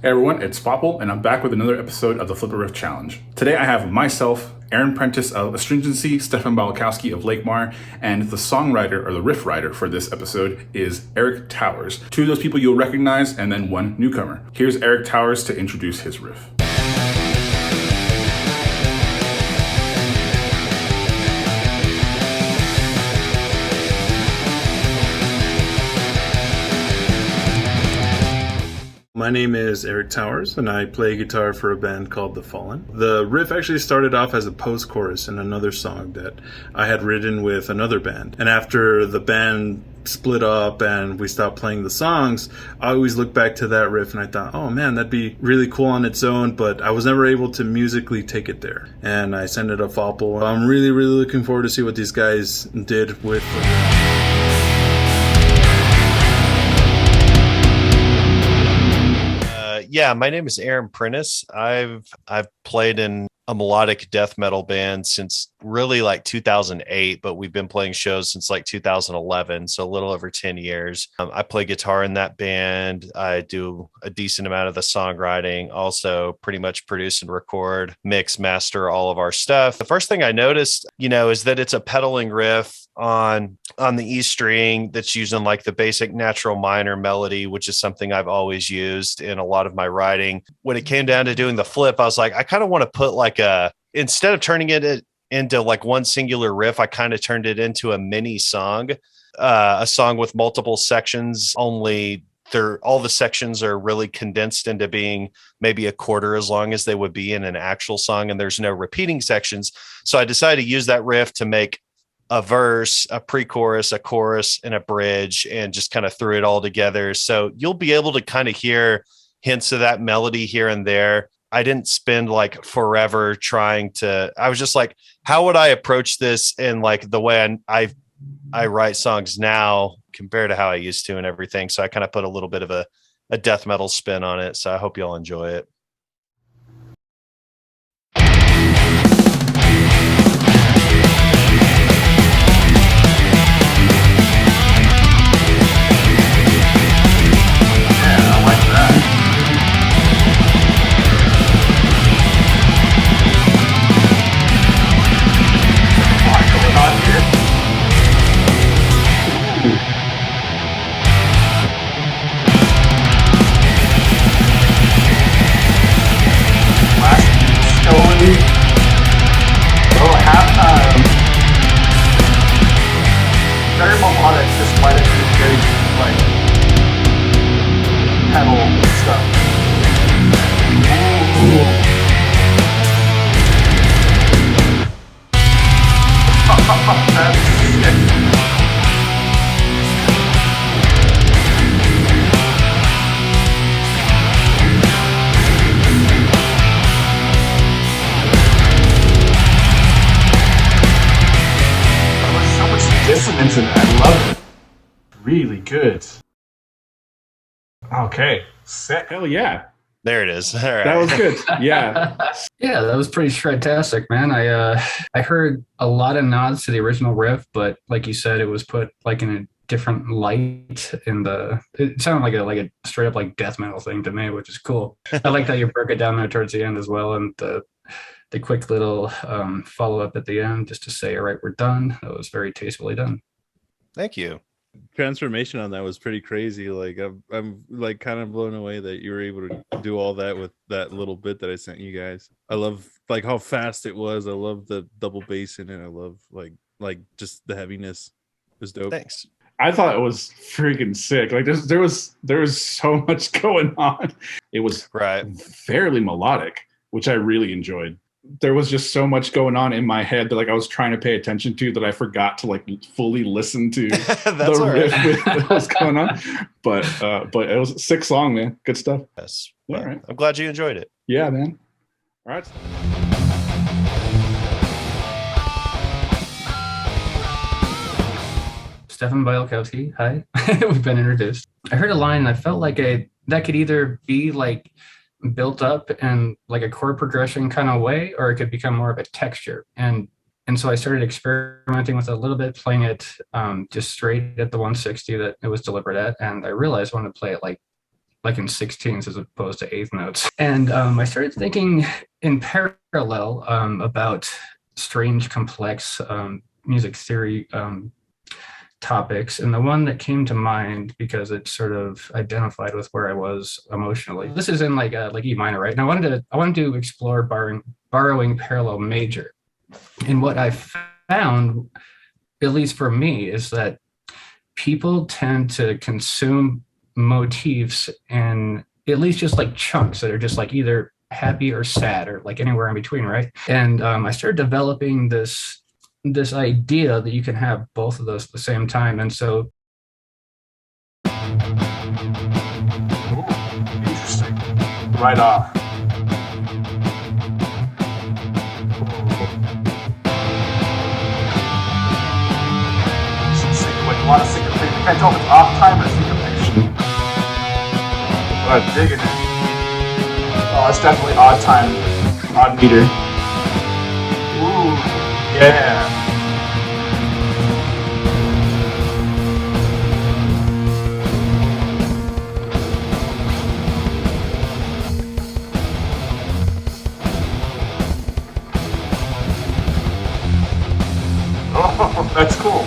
Hey everyone, it's Faupel, and I'm back with another episode of the Flip-A-Riff Challenge. Today I have myself, Prentice of Astringency, Bialkowski of Lakemar, and the songwriter, or the riff writer for this episode is Eric Towers. Two of those people you'll recognize, and then one newcomer. Here's Eric Towers to introduce his riff. My name is Eric Towers, and I play guitar for a band called The Fallen. The riff actually started off as a post-chorus in another song that I had written with another band. And after the band split up and we stopped playing the songs, I always look back to that riff and I thought, oh man, that'd be really cool on its own, but I was never able to musically take it there. And I sent it to Faupel. I'm really looking forward to see what these guys did with the riff. Yeah, my name is Prentice. I've played in a melodic death metal band since really like 2008, but we've been playing shows since like 2011, so a little over 10 years. I play guitar in that band. I do a decent amount of the songwriting, also pretty much produce and record, mix, master all of our stuff. The first thing I noticed, is that it's a pedaling riff on the E string that's using like the basic natural minor melody, which is something I've always used in a lot of my writing. When it came down to doing the flip, I was like, I kind of want to put instead of turning it into like one singular riff, I kind of turned it into a mini song, a song with multiple sections, only all the sections are really condensed into being maybe a quarter as long as they would be in an actual song. And there's no repeating sections. So I decided to use that riff to make a verse, a pre-chorus, a chorus, and a bridge, and just kind of threw it all together. So you'll be able to kind of hear hints of that melody here and there. I didn't spend like forever I was just like, how would I approach this in like the way I write songs now compared to how I used to and everything. So I kind of put a little bit of a death metal spin on it. So I hope y'all enjoy it. Very melodic, despite it being very, pedal stuff. That's sick. Dissonance in it. I love it. Really good. Okay. Sick. Hell yeah. There it is. All right. That was good. Yeah. Yeah, that was pretty shred-tastic, man. I heard a lot of nods to the original riff, but like you said, it was put like in a different light it sounded like a straight up like death metal thing to me, which is cool. I like that you broke it down there towards the end as well, and the quick little follow-up at the end just to say, all right, we're done. That was very tastefully done. Thank you. Transformation on that was pretty crazy. Like I'm like kind of blown away that you were able to do all that with that little bit that I sent you guys. I love like how fast it was. I love the double bass in it. I love like just the heaviness. It was dope. Thanks. I thought it was freaking sick. Like there was so much going on. It was fairly melodic, which I really enjoyed. There was just so much going on in my head that like I was trying to pay attention to that I forgot to like fully listen to the riff with what was going on. But it was a sick song, man. Good stuff. Yes. All right. I'm glad you enjoyed it. Yeah, man. All right. Bialkowski, hi. We've been introduced. I heard a line and I felt like that could either be like built up in like a chord progression kind of way, or it could become more of a texture. And so I started experimenting with it a little bit, playing it just straight at the 160 that it was delivered at. And I realized I wanted to play it like like in 16ths as opposed to eighth notes. And I started thinking in parallel about strange, complex music theory topics. And the one that came to mind, because it sort of identified with where I was emotionally. This is in like E minor, right? And I wanted to explore borrowing parallel major. And what I found, at least for me, is that people tend to consume motifs in at least just like chunks that are just like either happy or sad or like anywhere in between, right? And I started developing this idea that you can have both of those at the same time. And so interesting. Right off. A lot of syncopation. I can't tell if it's off time or syncopation. But I'm digging it. Oh, it's definitely odd time, odd meter. Ooh, yeah. Oh, that's cool.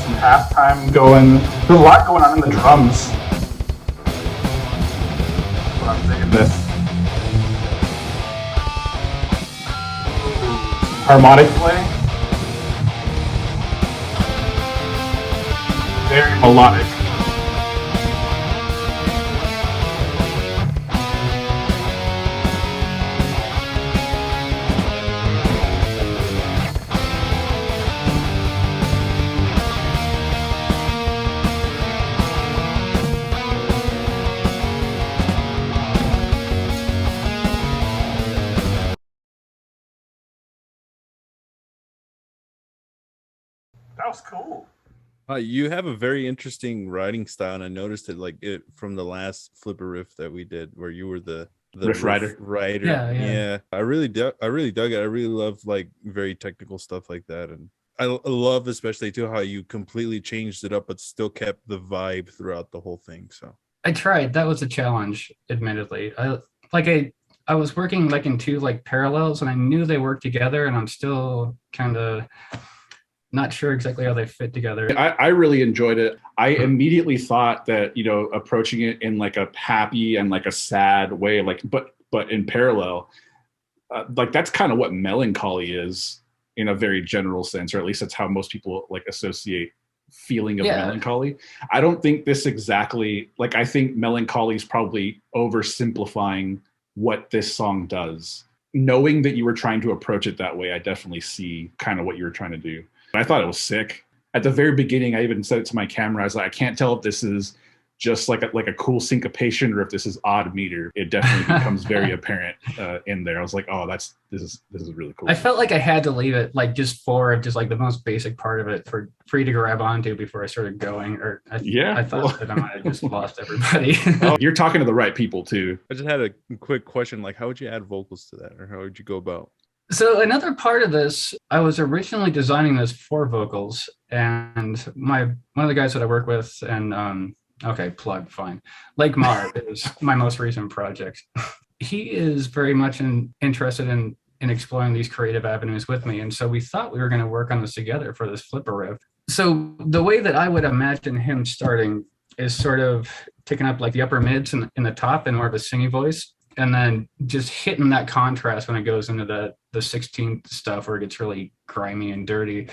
Some halftime going. There's a lot going on in the drums. But I'm digging this. Harmonic play. Very melodic. That was cool. You have a very interesting writing style, and I noticed it like it from the last Flip-A-Riff that we did, where you were the riff writer. Yeah. I really dug it. I really love like very technical stuff like that, and I love especially too how you completely changed it up, but still kept the vibe throughout the whole thing. So I tried. That was a challenge, admittedly. I was working like in two like parallels, and I knew they worked together, and I'm still kind of not sure exactly how they fit together. I really enjoyed it. I immediately thought that, you know, approaching it in like a happy and like a sad way, like, but in parallel, like that's kind of what melancholy is in a very general sense, or at least that's how most people like associate feeling of melancholy. I don't think this exactly, like, I think melancholy is probably oversimplifying what this song does. Knowing that you were trying to approach it that way, I definitely see kind of what you were trying to do. I thought it was sick. At the very beginning, I even said it to my camera. I was like, I can't tell if this is just like a cool syncopation or if this is odd meter. It definitely becomes very apparent in there. I was like, oh, this is really cool. I felt like I had to leave it like just like the most basic part of it for you to grab onto before I started going. Or I thought that I might have just lost everybody. Oh, you're talking to the right people too. I just had a quick question, like how would you add vocals to that, or how would you go about? So another part of this, I was originally designing this for vocals, and one of the guys that I work with, and okay, plug, fine, Lake Mar is my most recent project. He is very much interested in exploring these creative avenues with me, and so we thought we were going to work on this together for this Flip-A-Riff. So the way that I would imagine him starting is sort of taking up like the upper mids in the top and more of a singy voice, and then just hitting that contrast when it goes into the 16th stuff where it gets really grimy and dirty,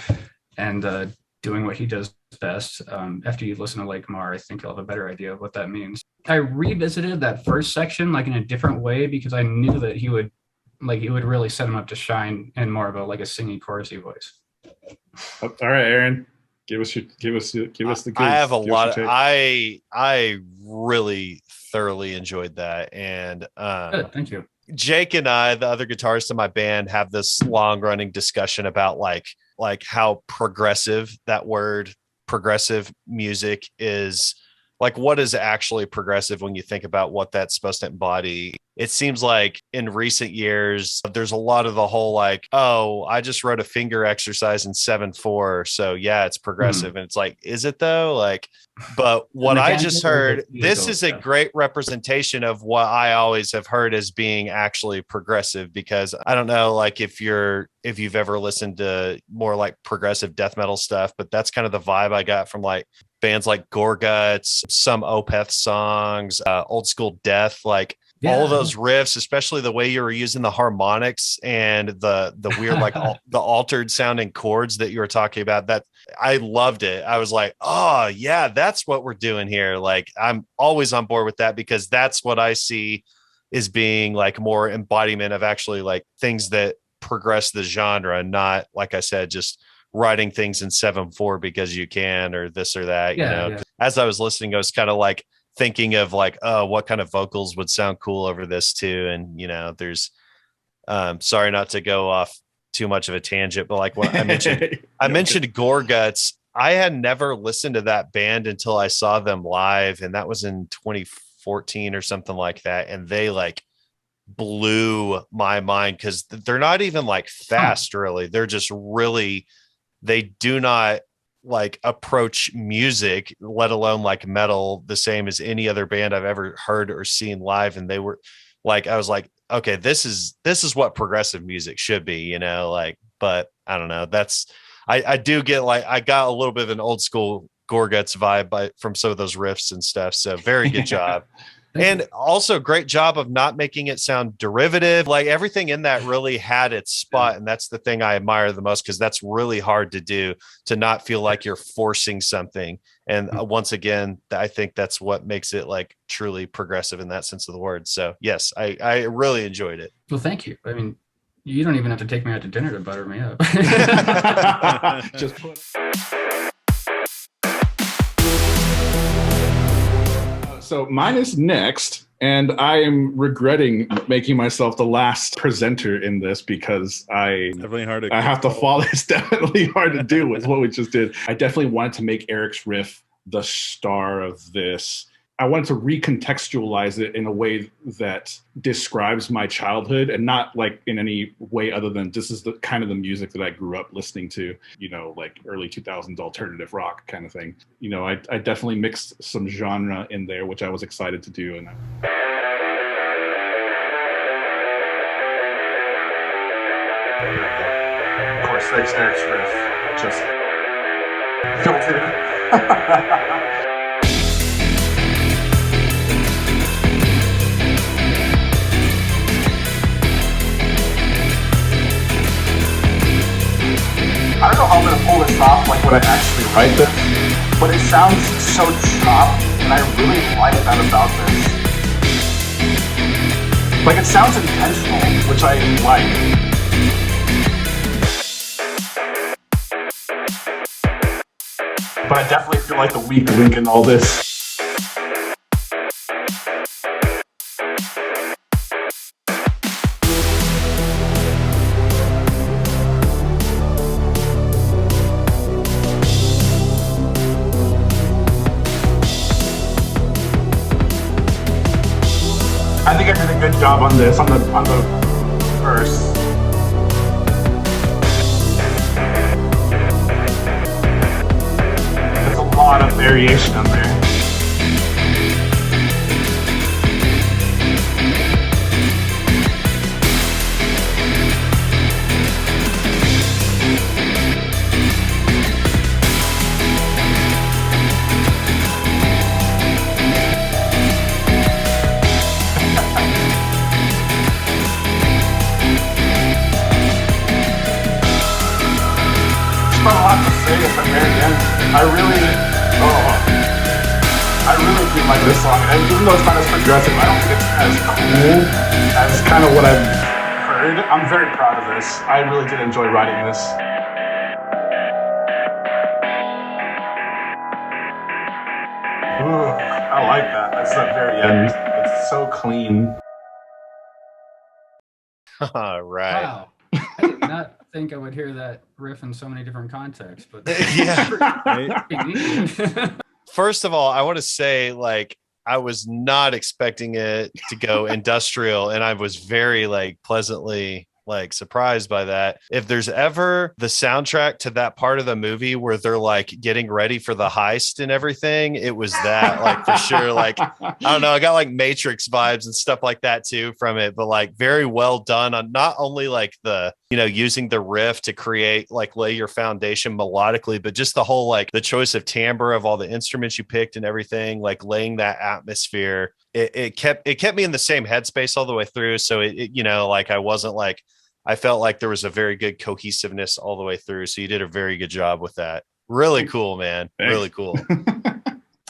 and doing what he does best. After you listen to Lake Mar, I think you'll have a better idea of what that means. I revisited that first section like in a different way because I knew that it would really set him up to shine in more of a like a singy chorusy voice. All right, Aaron. Give us the goods. I have a lot. I really thoroughly enjoyed that, and Good, thank you. Jake and I, the other guitarist in my band, have this long running discussion about like how progressive that word progressive music is. Like, what is actually progressive when you think about what that's supposed to embody? it seems like in recent years, there's a lot of the whole like, oh, I just wrote a finger exercise in 7/4. So yeah, it's progressive. And it's like, is it though? Like, but what I just heard, this is a great representation of what I always have heard as being actually progressive, because I don't know, like if you've ever listened to more like progressive death metal stuff, but that's kind of the vibe I got from like bands like Gorguts, some Opeth songs, Old School Death, like all of those riffs, especially the way you were using the harmonics and the weird, like the altered sounding chords that you were talking about, that I loved it. I was like, oh yeah, that's what we're doing here. Like I'm always on board with that, because that's what I see as being like more embodiment of actually like things that progress the genre, not, like I said, just writing things in 7/4 because you can, or this or that, you know. As I was listening, I was kind of like thinking of like, oh, what kind of vocals would sound cool over this too. And, you know, there's, sorry not to go off too much of a tangent, but like when I mentioned Gorguts, I had never listened to that band until I saw them live. And that was in 2014 or something like that. And they like blew my mind, because they're not even like fast, really. They're just really, they do not like approach music, let alone like metal, the same as any other band I've ever heard or seen live. And they were like, I was like, okay, this is what progressive music should be, you know, like, but I don't know. That's, I do get like, I got a little bit of an old school Gorguts vibe from some of those riffs and stuff. So very good job. And also great job of not making it sound derivative. Like everything in that really had its spot. And that's the thing I admire the most, because that's really hard to do, to not feel like you're forcing something. And once again, I think that's what makes it like truly progressive in that sense of the word. So yes, I really enjoyed it. Well, thank you. I mean, you don't even have to take me out to dinner to butter me up. Just put. So mine is next, and I am regretting making myself the last presenter in this, because I have to follow. It's definitely hard to do with what we just did. I definitely wanted to make Eric's riff the star of this. I wanted to recontextualize it in a way that describes my childhood, and not like in any way other than this is the kind of the music that I grew up listening to, you know, like early 2000s alternative rock kind of thing. You know, I definitely mixed some genre in there, which I was excited to do. And of course, thanks to Eric's riff. Just filtered. I don't know how I'm going to pull this off, like when I actually write this, but it sounds so chopped, and I really like that about this. Like, it sounds intentional, which I like. But I definitely feel like the weak link in all this. I think I did a good job on this, on the verse. There's a lot of variation on there. A lot to say at the very end. I really do like this song, and even though it's not as progressive, I don't think it's as cool as kind of what I've heard. I'm very proud of this. I really did enjoy writing this. Ooh, I like that. That's the very end. It's so clean. All right. Wow. I did not think I would hear that riff in so many different contexts, but yeah. First of all, I want to say, like, I was not expecting it to go industrial, and I was very like pleasantly like surprised by that. If there's ever the soundtrack to that part of the movie where they're like getting ready for the heist and everything, it was that, like, for sure. Like, I don't know, I got like Matrix vibes and stuff like that too from it, but like very well done on not only like the, you know, using the riff to create, like, lay your foundation melodically, but just the whole, like, the choice of timbre of all the instruments you picked and everything, like laying that atmosphere. It kept me in the same headspace all the way through. So it you know, like, I felt like there was a very good cohesiveness all the way through. So you did a very good job with that. Really cool, man. Thanks. Really cool.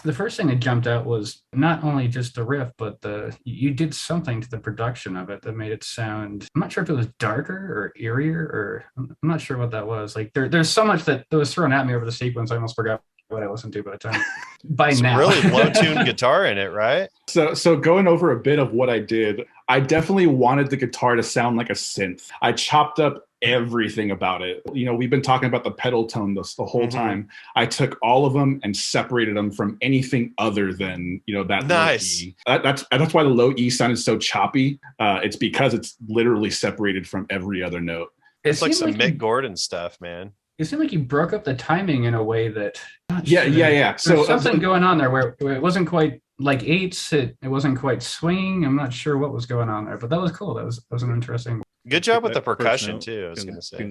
The first thing that jumped out was not only just the riff, but you did something to the production of it that made it sound, I'm not sure if it was darker or eerier, or I'm not sure what that was. Like there's so much that was thrown at me over the sequence. I almost forgot what I listened to by the time. By Some now. really low-tuned guitar in it, right? So going over a bit of what I did, I definitely wanted the guitar to sound like a synth. I chopped up everything about it. You know, we've been talking about the pedal tone the whole time. I took all of them and separated them from anything other than, you know, that nice. low E. That's why the low E sounded so choppy. It's because it's literally separated from every other note. It's like some Mick Gordon stuff, man. It seemed like you broke up the timing in a way that yeah. So something going on there where it wasn't quite like eights, it wasn't quite swinging. I'm not sure what was going on there, but that was cool. That was an interesting. Good job with the percussion too, I was gonna say.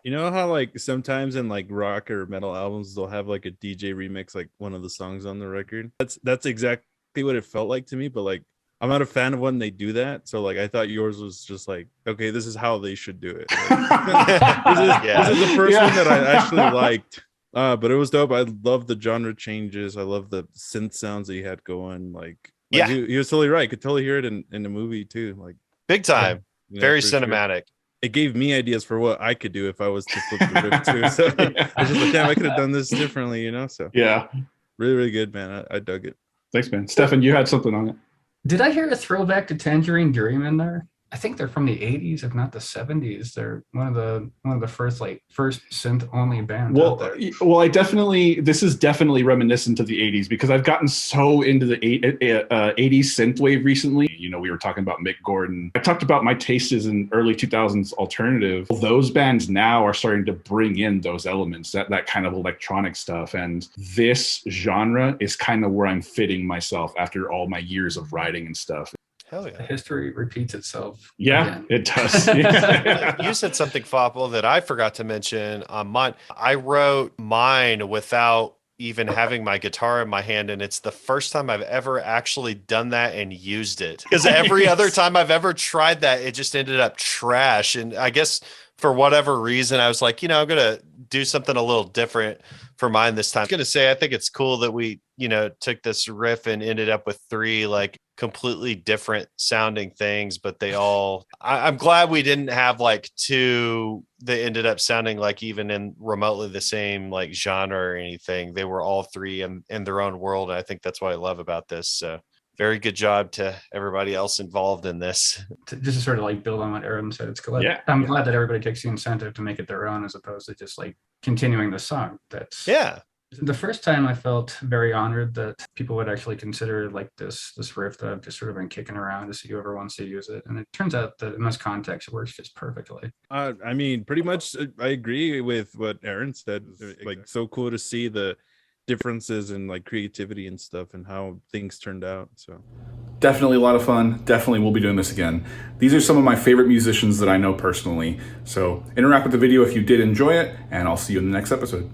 You know how like sometimes in like rock or metal albums they'll have like a DJ remix like one of the songs on the record? That's exactly what it felt like to me, but like I'm not a fan of when they do that. So like I thought yours was just like, okay, this is how they should do it. Like, this is the first one that I actually liked. But it was dope. I love the genre changes. I love the synth sounds that he had going. Like he was totally right. I could totally hear it in the movie too. Like big time. Yeah, very cinematic. Sure. It gave me ideas for what I could do if I was to flip the riff too. So I was just like, damn, I could have done this differently, you know? So yeah, really, really good, man. I dug it. Thanks, man. Stefan, you had something on it. Did I hear a throwback to Tangerine Dream in there? I think they're from the 80s, if not the 70s. They're one of the first synth only bands out there. Well, this is definitely reminiscent of the 80s because I've gotten so into the 80s synthwave recently. You know, we were talking about Mick Gordon. I talked about my tastes in early 2000s alternative. Those bands now are starting to bring in those elements, that kind of electronic stuff. And this genre is kind of where I'm fitting myself after all my years of writing and stuff. Hell yeah. History repeats itself. Yeah, again. It does. Yeah. You said something, Faupel, that I forgot to mention on mine. I wrote mine without even having my guitar in my hand, and it's the first time I've ever actually done that and used it. Because every other time I've ever tried that, it just ended up trash. And I guess for whatever reason, I was like, you know, I'm going to do something a little different for mine this time. I was going to say, I think it's cool that we, you know, took this riff and ended up with 3 like completely different sounding things, but they all, I'm glad we didn't have like 2 that ended up sounding like even in remotely the same like genre or anything. They were all 3 in their own world. And I think that's what I love about this. So very good job to everybody else involved in this. Just to sort of like build on what Aaron said, it's cool. Yeah. I'm glad that everybody takes the incentive to make it their own as opposed to just like continuing the song. That's the first time I felt very honored that people would actually consider like this riff that I've just sort of been kicking around to see whoever wants to use it. And it turns out that in this context, it works just perfectly. I mean, pretty much I agree with what Aaron said. Like, so cool to see the differences in like creativity and stuff and how things turned out. So definitely a lot of fun. Definitely we'll be doing this again. These are some of my favorite musicians that I know personally. So interact with the video if you did enjoy it, and I'll see you in the next episode.